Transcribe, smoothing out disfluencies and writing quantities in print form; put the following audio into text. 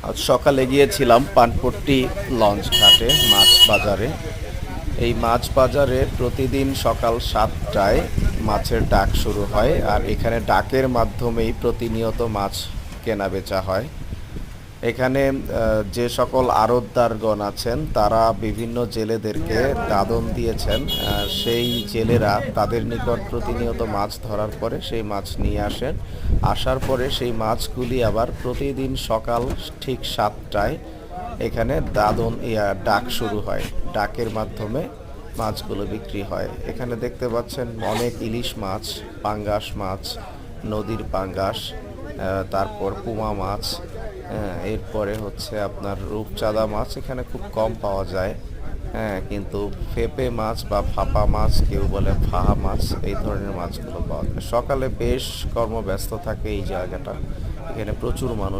আজ সকালে গিয়েছিলাম পানপট্টি লঞ্চ ঘাটে মাছ বাজারে। এই মাছ বাজারে প্রতিদিন সকাল 7টায় মাছের ডাক শুরু হয়, আর এখানে ডাকের মাধ্যমেই প্রতিনিয়ত মাছ কেনা বেচা হয়। এখানে যে সকল আড়তদারগণ আছেন তারা বিভিন্ন জেলেদেরকে দাদন দিয়েছেন। সেই জেলেরা তাদের নিকট প্রতিনিয়ত মাছ ধরার পরে সেই মাছ নিয়ে আসেন। আসার পরে সেই মাছগুলি আবার প্রতিদিন সকাল ঠিক 7টায় এখানে ডাক শুরু হয়। ডাকের মাধ্যমে মাছগুলো বিক্রি হয়। এখানে দেখতে পাচ্ছেন অনেক ইলিশ মাছ, পাঙ্গাস মাছ, নদীর পাঙ্গাস, তারপর পুমা মাছ, হ্যাঁ, এরপরে হচ্ছে আপনার রূপচাঁদা মাছ এখানে খুব কম পাওয়া যায়। হ্যাঁ, কিন্তু পেঁপে মাছ বা ফাপা মাছ, কেউ বলে ফাহা মাছ, এই ধরনের মাছগুলো পাওয়া যায়। সকালে বেশ কর্মব্যস্ত থাকে এই জায়গাটা। এখানে প্রচুর মানুষ